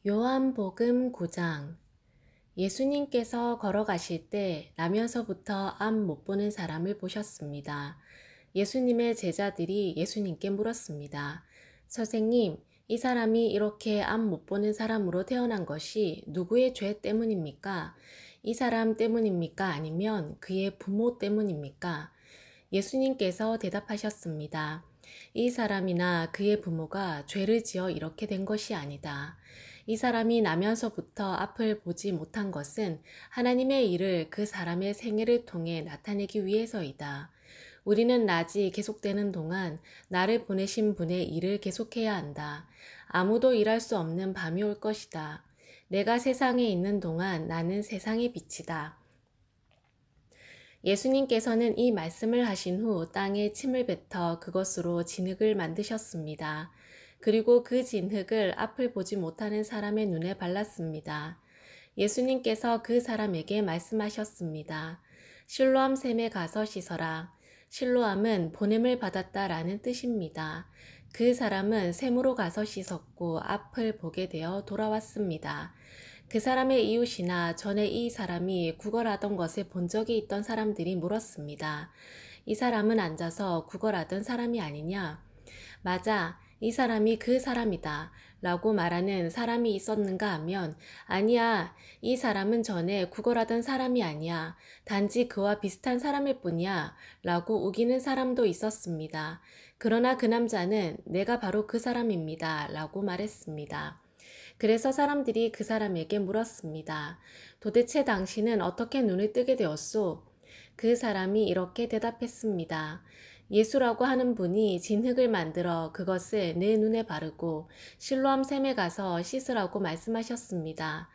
요한복음 9장. 예수님께서 걸어가실 때 나면서부터 앞 못 보는 사람을 보셨습니다. 예수님의 제자들이 예수님께 물었습니다. 선생님, 이 사람이 이렇게 앞 못 보는 사람으로 태어난 것이 누구의 죄 때문입니까? 이 사람 때문입니까? 아니면 그의 부모 때문입니까? 예수님께서 대답하셨습니다. 이 사람이나 그의 부모가 죄를 지어 이렇게 된 것이 아니다. 이 사람이 나면서부터 앞을 보지 못한 것은 하나님의 일을 그 사람의 생애를 통해 나타내기 위해서이다. 우리는 낮이 계속되는 동안 나를 보내신 분의 일을 계속해야 한다. 아무도 일할 수 없는 밤이 올 것이다. 내가 세상에 있는 동안 나는 세상의 빛이다. 예수님께서는 이 말씀을 하신 후 땅에 침을 뱉어 그것으로 진흙을 만드셨습니다. 그리고 그 진흙을 앞을 보지 못하는 사람의 눈에 발랐습니다. 예수님께서 그 사람에게 말씀하셨습니다. 실로암 샘에 가서 씻어라. 실로암은 보냄을 받았다라는 뜻입니다. 그 사람은 샘으로 가서 씻었고 앞을 보게 되어 돌아왔습니다. 그 사람의 이웃이나 전에 이 사람이 구걸하던 것을 본 적이 있던 사람들이 물었습니다. 이 사람은 앉아서 구걸하던 사람이 아니냐? 맞아, 이 사람이 그 사람이다 라고 말하는 사람이 있었는가 하면 아니야, 이 사람은 전에 구걸하던 사람이 아니야. 단지 그와 비슷한 사람일 뿐이야 라고 우기는 사람도 있었습니다. 그러나 그 남자는 내가 바로 그 사람입니다 라고 말했습니다. 그래서 사람들이 그 사람에게 물었습니다. 도대체 당신은 어떻게 눈을 뜨게 되었소? 그 사람이 이렇게 대답했습니다. 예수라고 하는 분이 진흙을 만들어 그것을 내 눈에 바르고 실로암 샘에 가서 씻으라고 말씀하셨습니다.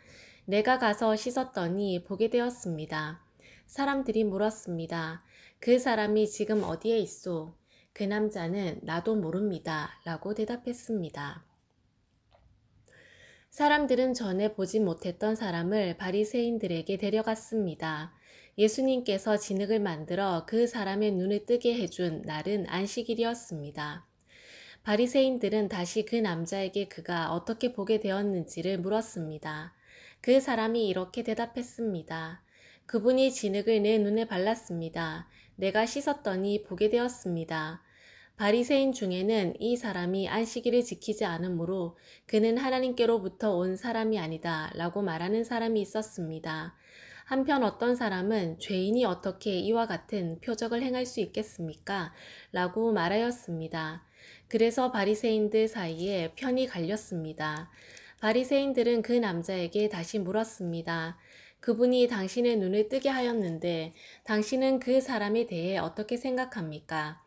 내가 가서 씻었더니 보게 되었습니다. 사람들이 물었습니다. 그 사람이 지금 어디에 있소? 그 남자는 나도 모릅니다. 라고 대답했습니다. 사람들은 전에 보지 못했던 사람을 바리새인들에게 데려갔습니다. 예수님께서 진흙을 만들어 그 사람의 눈을 뜨게 해준 날은 안식일이었습니다. 바리새인들은 다시 그 남자에게 그가 어떻게 보게 되었는지를 물었습니다. 그 사람이 이렇게 대답했습니다. 그분이 진흙을 내 눈에 발랐습니다. 내가 씻었더니 보게 되었습니다. 바리새인 중에는 이 사람이 안식일을 지키지 않으므로 그는 하나님께로부터 온 사람이 아니다 라고 말하는 사람이 있었습니다. 한편 어떤 사람은 죄인이 어떻게 이와 같은 표적을 행할 수 있겠습니까? 라고 말하였습니다. 그래서 바리새인들 사이에 편이 갈렸습니다. 바리새인들은 그 남자에게 다시 물었습니다. 그분이 당신의 눈을 뜨게 하였는데 당신은 그 사람에 대해 어떻게 생각합니까?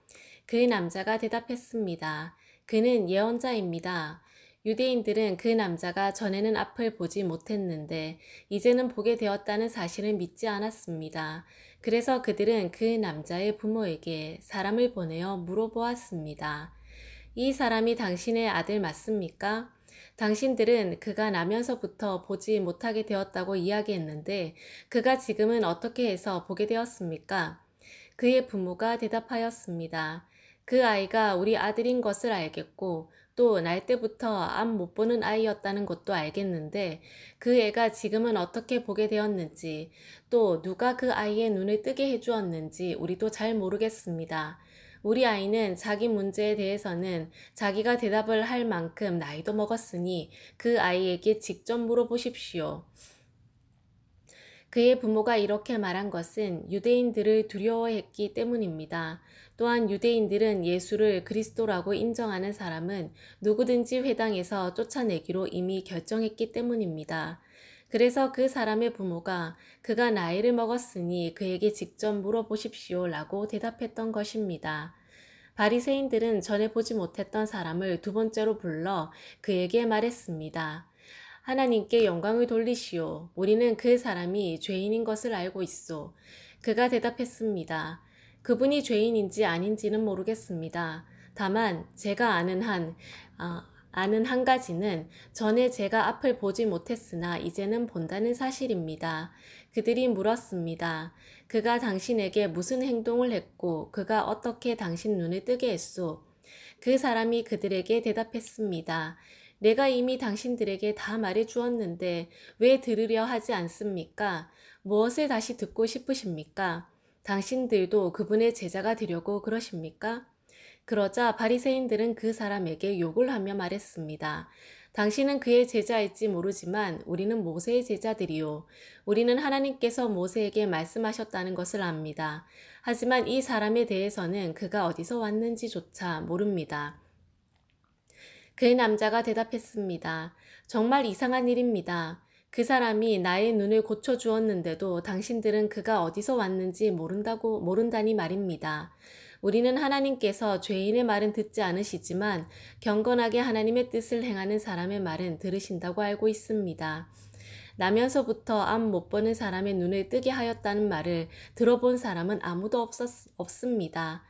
그 남자가 대답했습니다. 그는 예언자입니다. 유대인들은 그 남자가 전에는 앞을 보지 못했는데 이제는 보게 되었다는 사실을 믿지 않았습니다. 그래서 그들은 그 남자의 부모에게 사람을 보내어 물어보았습니다. 이 사람이 당신의 아들 맞습니까? 당신들은 그가 나면서부터 보지 못하게 되었다고 이야기했는데 그가 지금은 어떻게 해서 보게 되었습니까? 그의 부모가 대답하였습니다. 그 아이가 우리 아들인 것을 알겠고 또 날 때부터 앞 못 보는 아이였다는 것도 알겠는데 그 애가 지금은 어떻게 보게 되었는지 또 누가 그 아이의 눈을 뜨게 해주었는지 우리도 잘 모르겠습니다. 우리 아이는 자기 문제에 대해서는 자기가 대답을 할 만큼 나이도 먹었으니 그 아이에게 직접 물어보십시오. 그의 부모가 이렇게 말한 것은 유대인들을 두려워했기 때문입니다. 또한 유대인들은 예수를 그리스도라고 인정하는 사람은 누구든지 회당에서 쫓아내기로 이미 결정했기 때문입니다. 그래서 그 사람의 부모가 그가 나이를 먹었으니 그에게 직접 물어보십시오 라고 대답했던 것입니다. 바리새인들은 전에 보지 못했던 사람을 두 번째로 불러 그에게 말했습니다. 하나님께 영광을 돌리시오. 우리는 그 사람이 죄인인 것을 알고 있소. 그가 대답했습니다. 그분이 죄인인지 아닌지는 모르겠습니다. 다만 제가 아는 한 가지는 전에 제가 앞을 보지 못했으나 이제는 본다는 사실입니다. 그들이 물었습니다. 그가 당신에게 무슨 행동을 했고 그가 어떻게 당신 눈을 뜨게 했소? 그 사람이 그들에게 대답했습니다. 내가 이미 당신들에게 다 말해 주었는데 왜 들으려 하지 않습니까? 무엇을 다시 듣고 싶으십니까? 당신들도 그분의 제자가 되려고 그러십니까? 그러자 바리새인들은 그 사람에게 욕을 하며 말했습니다. 당신은 그의 제자일지 모르지만 우리는 모세의 제자들이요. 우리는 하나님께서 모세에게 말씀하셨다는 것을 압니다. 하지만 이 사람에 대해서는 그가 어디서 왔는지조차 모릅니다. 그 남자가 대답했습니다. 정말 이상한 일입니다. 그 사람이 나의 눈을 고쳐주었는데도 당신들은 그가 어디서 왔는지 모른다니 말입니다. 우리는 하나님께서 죄인의 말은 듣지 않으시지만 경건하게 하나님의 뜻을 행하는 사람의 말은 들으신다고 알고 있습니다. 나면서부터 앞 못 보는 사람의 눈을 뜨게 하였다는 말을 들어본 사람은 아무도 없습니다.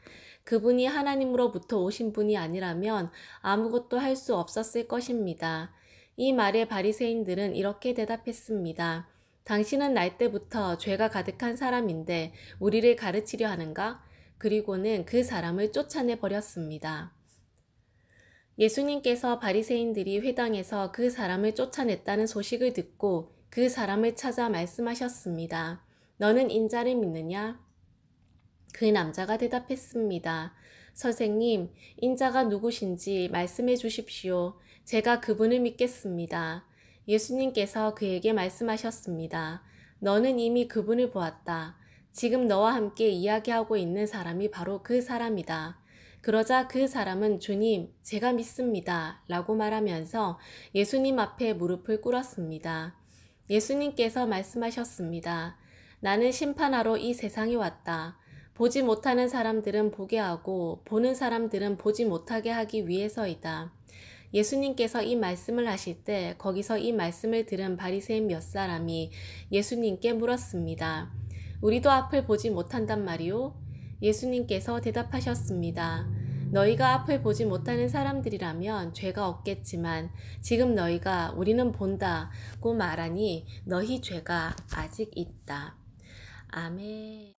그분이 하나님으로부터 오신 분이 아니라면 아무것도 할 수 없었을 것입니다. 이 말에 바리새인들은 이렇게 대답했습니다. 당신은 날 때부터 죄가 가득한 사람인데 우리를 가르치려 하는가? 그리고는 그 사람을 쫓아내 버렸습니다. 예수님께서 바리새인들이 회당에서 그 사람을 쫓아냈다는 소식을 듣고 그 사람을 찾아 말씀하셨습니다. 너는 인자를 믿느냐? 그 남자가 대답했습니다. 선생님, 인자가 누구신지 말씀해 주십시오. 제가 그분을 믿겠습니다. 예수님께서 그에게 말씀하셨습니다. 너는 이미 그분을 보았다. 지금 너와 함께 이야기하고 있는 사람이 바로 그 사람이다. 그러자 그 사람은 주님, 제가 믿습니다. 라고 말하면서 예수님 앞에 무릎을 꿇었습니다. 예수님께서 말씀하셨습니다. 나는 심판하러 이 세상에 왔다. 보지 못하는 사람들은 보게 하고 보는 사람들은 보지 못하게 하기 위해서이다. 예수님께서 이 말씀을 하실 때 거기서 이 말씀을 들은 바리새인 몇 사람이 예수님께 물었습니다. 우리도 앞을 보지 못한단 말이오? 예수님께서 대답하셨습니다. 너희가 앞을 보지 못하는 사람들이라면 죄가 없겠지만 지금 너희가 우리는 본다고 말하니 너희 죄가 아직 있다. 아멘.